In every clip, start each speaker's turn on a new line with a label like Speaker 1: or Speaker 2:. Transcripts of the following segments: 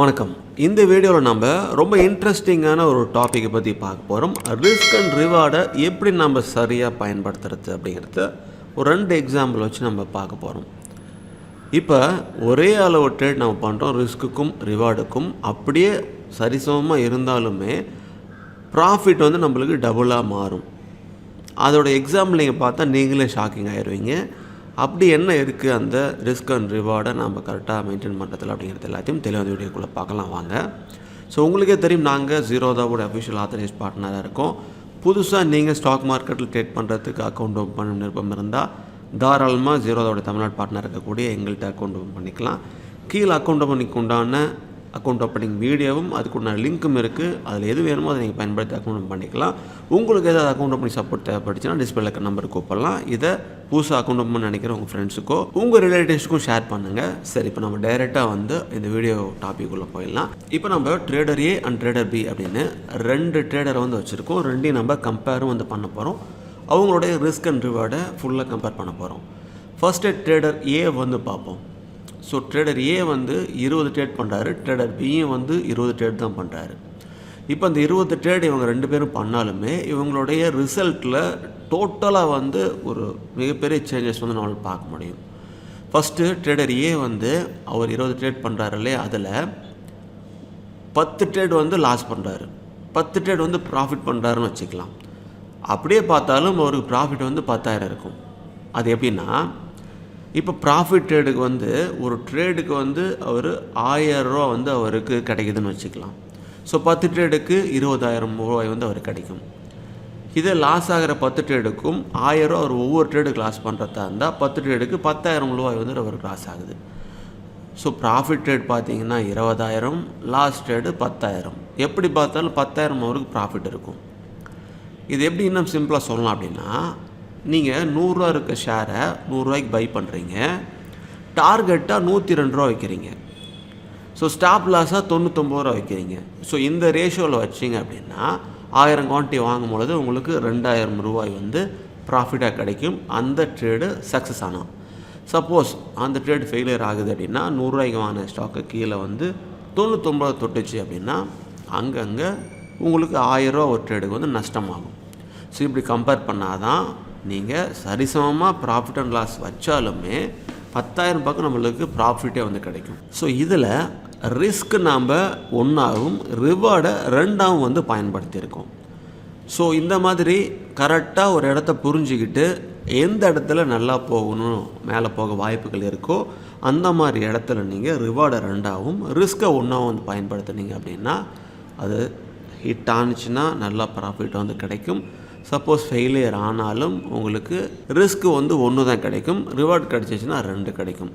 Speaker 1: வணக்கம். இந்த வீடியோவில் நம்ம ரொம்ப இன்ட்ரெஸ்டிங்கான ஒரு டாப்பிக்கை பற்றி பார்க்க போகிறோம். ரிஸ்க் அண்ட் ரிவார்டை எப்படி நம்ம சரியாக பயன்படுத்துறது அப்படிங்கிறத ஒரு 2 எக்ஸாம்பிள் வச்சு நம்ம பார்க்க போகிறோம். இப்போ ஒரே அளவு ட்ரேட் நம்ம பண்ணுறோம், ரிஸ்க்குக்கும் ரிவார்டுக்கும் அப்படியே சரிசமமாக இருந்தாலுமே ப்ராஃபிட் நம்மளுக்கு டபுளாக மாறும். அதோட எக்ஸாம்பிள் நீங்கள் பார்த்தா நீங்களே ஷாக்கிங் ஆகிடுவீங்க. அப்படி என்ன இருக்குது அந்த ரிஸ்க் அண்ட் ரிவார்டை நம்ம கரெக்டாக மெயின்டைன் பண்ணுறதுல அப்படிங்கிறது எல்லாத்தையும் தெளிவான வீடியோக்குள்ளே பார்க்கலாம் வாங்க. ஸோ உங்களுக்கே தெரியும், நாங்கள் ஜீரோதாவோட அஃபிஷியல் ஆத்தரைஸ் பார்ட்னராக இருக்கோம். புதுசாக நீங்கள் ஸ்டாக் மார்க்கெட்டில் ட்ரேட் பண்ணுறதுக்கு அக்கௌண்ட் ஓப்பன் பண்ண விருப்பம் இருந்தால் தாராளமாக ஜீரோதாவோட தமிழ்நாடு பார்ட்னர் இருக்கக்கூடிய எங்கள்கிட்ட அக்கௌண்ட் ஓப்பன் பண்ணிக்கலாம். கீழே அக்கௌண்ட் ஓப்பனிங்க்கு உண்டான அக்கௌண்ட் ஓப்பனிங் வீடியோவும் அதுக்குண்டான லிங்க்கும் இருக்குது. அதில் எது வேணுமோ அதை நீங்கள் பயன்படுத்தி அக்கௌண்ட் ஓப்பன் பண்ணிக்கலாம். உங்களுக்கு ஏதாவது அக்கௌண்ட் ஓப்பனிங் சப்போர்ட் தேவைப்பட்டுச்சுன்னா டிஸ்பிளேல இருக்க நம்பருக்கு கூப்பிடலாம். இதை புதுசாக அக்கௌண்ட் ஓப்பன் நினைக்கிற உங்கள் ஃப்ரெண்ட்ஸுக்கோ உங்கள் ரிலேட்டிவ்ஸ்க்கும் ஷேர் பண்ணுங்கள். சரி, இப்போ நம்ம டைரெக்டாக இந்த வீடியோ டாபிக்குள்ளே போயிடலாம். இப்போ நம்ம trader A and trader B அப்படின்னு 2 ட்ரேடரை வச்சுருக்கோம். 2 நம்ம கம்பேரும் பண்ண போகிறோம். அவங்களுடைய ரிஸ்க் அண்ட் ரிவார்டை ஃபுல்லாக கம்பேர் பண்ண போகிறோம். ஃபர்ஸ்ட்டு ட்ரேடர் ஏ பார்ப்போம். ஸோ ட்ரேடர் ஏ 20 ட்ரேட் பண்ணுறாரு, ட்ரேடர் பியும் 20 ட்ரேட் தான் பண்ணுறாரு. இப்போ அந்த 20 ட்ரேட் இவங்க 2 பேரும் பண்ணாலுமே இவங்களுடைய ரிசல்ட்டில் டோட்டலாக ஒரு மிகப்பெரிய சேஞ்சஸ் நம்மளால் பார்க்க முடியும். ஃபஸ்ட்டு ட்ரேடர் ஏ அவர் 20 ட்ரேட் பண்ணுறாரு இல்லையா, அதில் 10 ட்ரேட் லாஸ் பண்ணுறாரு, 10 ட்ரேட் ப்ராஃபிட் பண்ணுறாருன்னு வச்சுக்கலாம். அப்படியே பார்த்தாலும் அவருக்கு ப்ராஃபிட் 10,000 இருக்கும். அது எப்படின்னா, இப்போ ப்ராஃபிட் ட்ரேடுக்கு ஒரு ட்ரேடுக்கு அவர் 1000 ரூபா அவருக்கு கிடைக்குதுன்னு வச்சுக்கலாம். ஸோ 10 ட்ரேடுக்கு 20,000 ரூபாய் அவருக்கு கிடைக்கும். இதே லாஸ் ஆகிற 10 ட்ரேடுக்கும் 1000 ரூபா அவர் ஒவ்வொரு ட்ரேடுக்கு லாஸ் பண்ணுறதா இருந்தால் 10 ட்ரேடுக்கு 10,000 ரூபாய் அவருக்கு லாஸ் ஆகுது. ஸோ ப்ராஃபிட் ட்ரேட் பார்த்தீங்கன்னா 20,000, லாஸ் ட்ரேடு 10,000. எப்படி பார்த்தாலும் 10,000 அவருக்கு ப்ராஃபிட் இருக்கும். இது எப்படி இன்னும் சிம்பிளாக சொல்லலாம் அப்படின்னா, நீங்கள் 100 ரூபா இருக்க ஷேரை 100 ரூபாய்க்கு பை பண்ணுறீங்க, டார்கெட்டாக 102 ரூபா வைக்கிறீங்க. ஸோ ஸ்டாப் லாஸாக 99 ரூபா வைக்கிறீங்க. ஸோ இந்த ரேஷியோவில் வச்சிங்க அப்படின்னா 1000 குவான்டிட்டி வாங்கும் பொழுது உங்களுக்கு 2000 ரூபாய் ப்ராஃபிட்டாக கிடைக்கும். அந்த ட்ரேடு சக்ஸஸ் ஆனால். சப்போஸ் அந்த ட்ரேடு ஃபெயிலியர் ஆகுது அப்படின்னா 100 ரூபாய்க்கு வாங்கின ஸ்டாக்கு கீழே 99 தொட்டுச்சு அப்படின்னா அங்கங்கே உங்களுக்கு 1000 ரூபா ஒரு ட்ரேடுக்கு நஷ்டமாகும். ஸோ இப்படி கம்பேர் பண்ணால் தான் நீங்கள் சரிசமமாக ப்ராஃபிட் அண்ட் லாஸ் வச்சாலுமே 10,000 பக்கம் நம்மளுக்கு ப்ராஃபிட்டே கிடைக்கும். ஸோ இதில் ரிஸ்க் நாம் 1ஆகவும் ரிவார்டை 2ஆகவும் பயன்படுத்தியிருக்கோம். ஸோ இந்த மாதிரி கரெக்டாக ஒரு இடத்த புரிஞ்சுக்கிட்டு எந்த இடத்துல நல்லா போகணும், மேலே போக வாய்ப்புகள் இருக்கோ அந்த மாதிரி இடத்துல நீங்கள் ரிவார்டை 2ஆகவும் ரிஸ்க்கை 1ஆகவும் பயன்படுத்துனீங்க அப்படின்னா அது ஹிட் ஆனிச்சுன்னா நல்லா ப்ராஃபிட் கிடைக்கும். சப்போஸ் ஃபெயிலியர் ஆனாலும் உங்களுக்கு ரிஸ்க்கு 1 தான் கிடைக்கும், ரிவார்டு கிடச்சிச்சின்னா 2 கிடைக்கும்.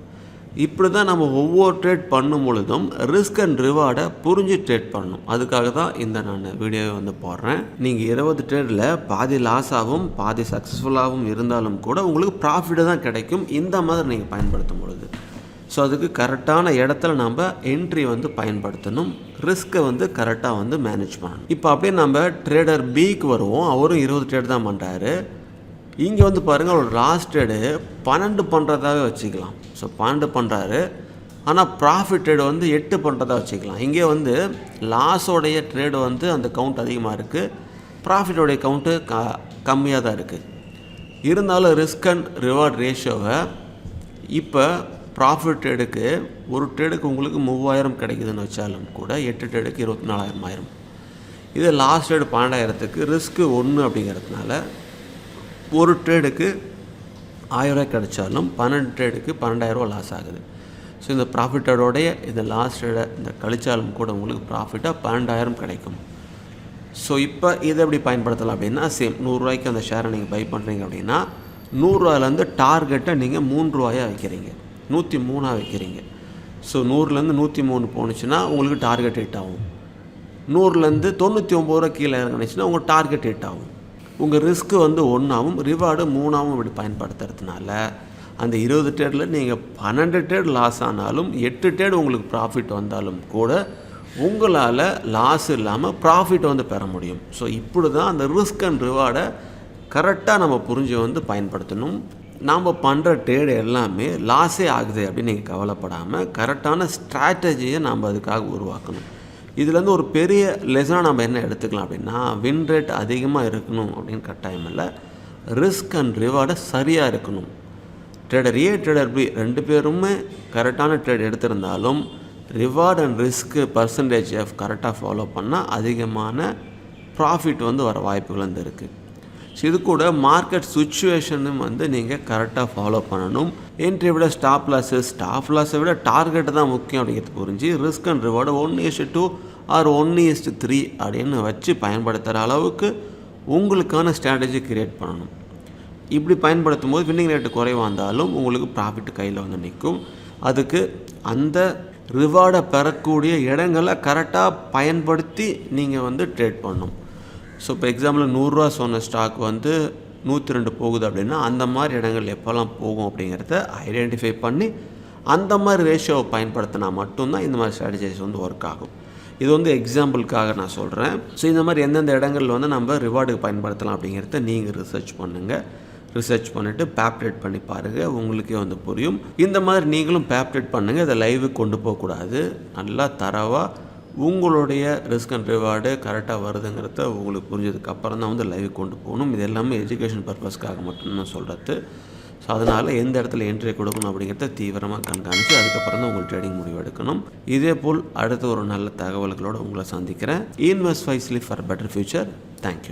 Speaker 1: இப்படி தான் நம்ம ஒவ்வொரு ட்ரேட் பண்ணும் பொழுதும் ரிஸ்க் அண்ட் ரிவார்டை புரிஞ்சு ட்ரேட் பண்ணணும். அதுக்காக தான் நான் வீடியோவை போடுறேன். நீங்கள் 20 ட்ரேடில் பாதி லாஸாகவும் பாதி சக்ஸஸ்ஃபுல்லாகவும் இருந்தாலும் கூட உங்களுக்கு ப்ராஃபிட்டு தான் கிடைக்கும் இந்த மாதிரி நீங்கள் பயன்படுத்தும் பொழுது. ஸோ அதுக்கு கரெக்டான இடத்துல நம்ம என்ட்ரி பயன்படுத்தணும், ரிஸ்க்கை கரெக்டாக மேனேஜ் பண்ணணும். இப்போ அப்படியே நம்ம ட்ரேடர் பிக்கு வருவோம். அவரும் 20 ட்ரேட் தான் பண்ணுறாரு. இங்கே பாருங்கள், ஒரு லாஸ்ட் ட்ரேடு 12 பண்ணுறதாவே வச்சுக்கலாம். ஸோ 12 பண்ணுறாரு, ஆனால் ப்ராஃபிட் ட்ரேடு 8 பண்ணுறதா வச்சுக்கலாம். இங்கே லாஸோடைய ட்ரேடு அந்த கவுண்ட் அதிகமாக இருக்குது, ப்ராஃபிட்டோடைய கவுண்ட்டு கம்மியாக தான் இருக்குது. இருந்தாலும் ரிஸ்க் அண்ட் ரிவார்ட் ரேஷியோவை இப்போ ப்ராஃபிட் ட்ரேடுக்கு ஒரு ட்ரேடுக்கு உங்களுக்கு 3000 கிடைக்குதுன்னு வச்சாலும் கூட 8 ட்ரேடுக்கு 24,000 ஆயிரும். இது லாஸ்ட் ட்ரேடு 12,000க்கு ரிஸ்க்கு 1 அப்படிங்கிறதுனால ஒரு ட்ரேடுக்கு 1000 ரூபாய் கிடைச்சாலும் 12 ட்ரேடுக்கு 12,000 ரூபா லாஸ் ஆகுது. ஸோ இந்த ப்ராஃபிட்டோடைய இந்த லாஸ்ட் ட்ரேடை கழிச்சாலும் கூட உங்களுக்கு ப்ராஃபிட்டாக 12,000 கிடைக்கும். ஸோ இப்போ இதை எப்படி பயன்படுத்தலாம் அப்படின்னா, சேம் 100 ரூபாய்க்கு அந்த ஷேரை நீங்கள் பை பண்ணுறீங்க அப்படின்னா 100 ரூபாயிலேருந்து டார்கெட்டை நீங்கள் 3 ரூபாயாக வைக்கிறீங்க, 103 வைக்கிறீங்க. ஸோ 100லேருந்து 103 போணுச்சுன்னா உங்களுக்கு டார்கெட் ஹிட் ஆகும். 100லேருந்து 99 ரூபா கீழே இறங்கினுச்சுன்னா உங்கள் டார்கெட் ஹிட் ஆகும். உங்கள் ரிஸ்க்கு 1ஆகவும் ரிவார்டு 3ஆகவும் இப்படி பயன்படுத்துறதுனால அந்த 20 ட்ரேடில் நீங்கள் 12 ட்ரேட் லாஸ் ஆனாலும் 8 ட்ரேட் உங்களுக்கு ப்ராஃபிட் வந்தாலும் கூட உங்களால் லாஸ் இல்லாமல் ப்ராஃபிட் பெற முடியும். ஸோ இப்படி தான் அந்த ரிஸ்க் அண்ட் ரிவார்டை கரெக்டாக நம்ம புரிஞ்சு பயன்படுத்தணும். நாம் பண்ணுற ட்ரேடு எல்லாமே லாஸே ஆகுது அப்படின்னு நீங்கள் கவலைப்படாமல் கரெக்டான ஸ்ட்ராட்டஜியை நாம் அதுக்காக உருவாக்கணும். இதுலேருந்து ஒரு பெரிய லெசனாக நம்ம என்ன எடுத்துக்கலாம் அப்படின்னா, வின் ரேட் அதிகமாக இருக்கணும் அப்படின்னு கட்டாயம் இல்லை, ரிஸ்க் அண்ட் ரிவார்டை சரியாக இருக்கணும். ட்ரேடர் ஏ ட்ரேடர் பி 2 பேருமே கரெக்டான ட்ரேட் எடுத்திருந்தாலும் reward and risk percentage of கரெக்டாக ஃபாலோ பண்ணால் அதிகமான ப்ராஃபிட் வர வாய்ப்புகள் இருக்குது. ஸோ இது கூட மார்க்கெட் சுச்சுவேஷனும் நீங்கள் கரெக்டாக ஃபாலோ பண்ணணும். என்ட்ரி விட ஸ்டாப் லாஸை விட டார்கெட்டு தான் முக்கியம் அப்படிங்கிறது புரிஞ்சு ரிஸ்க் அண்ட் ரிவார்டு 1:2 ஆர் 1:3 அப்படின்னு வச்சு பயன்படுத்துகிற அளவுக்கு உங்களுக்கான ஸ்ட்ராட்டஜி க்ரியேட் பண்ணணும். இப்படி பயன்படுத்தும் போது வின்னிங் ரேட்டு குறைவாக இருந்தாலும் உங்களுக்கு ப்ராஃபிட் கையில் நிற்கும். அதுக்கு அந்த ரிவார்டை பெறக்கூடிய இடங்களை கரெக்டாக பயன்படுத்தி நீங்கள் ட்ரேட் பண்ணணும். ஸோ இப்போ எக்ஸாம்பிள் 100 ரூபா சொன்ன ஸ்டாக் 102 போகுது அப்படின்னா அந்த மாதிரி இடங்கள் எப்போல்லாம் போகும் அப்படிங்கிறத ஐடென்டிஃபை பண்ணி அந்த மாதிரி ரேஷியோவை பயன்படுத்தினா மட்டும்தான் இந்த மாதிரி ஸ்ட்ராட்டஜிஸ் ஒர்க் ஆகும். இது எக்ஸாம்பிளுக்காக நான் சொல்கிறேன். ஸோ இந்த மாதிரி எந்தெந்த இடங்களில் நம்ம ரிவார்டுக்கு பயன்படுத்தலாம் அப்படிங்கிறத நீங்கள் ரிசர்ச் பண்ணுங்கள். ரிசர்ச் பண்ணிவிட்டு பேப்ரேட் பண்ணி பாருங்கள், உங்களுக்கே புரியும். இந்த மாதிரி நீங்களும் பேப்ரேட் பண்ணுங்கள். இதை லைவுக்கு கொண்டு போகக்கூடாது. நல்லா தரவாக உங்களுடைய ரிஸ்க் அண்ட் ரிவார்டு கரெக்டாக வருதுங்கிறத உங்களுக்கு புரிஞ்சதுக்கப்புறம் தான் லைவுக்கு கொண்டு போகணும். இது எல்லாமே எஜுகேஷன் பர்பஸ்க்காக மட்டும்தான் சொல்கிறது. ஸோ அதனால் எந்த இடத்துல என்ட்ரி கொடுக்கணும் அப்படிங்கிறத தீவிரமாக கண்காணித்து அதுக்கப்புறம் தான் உங்களுக்கு ட்ரேடிங் முடிவு எடுக்கணும். இதே போல் அடுத்த ஒரு நல்ல தகவல்களோடு உங்களை சந்திக்கிறேன். Invest wisely for better future. Thank you.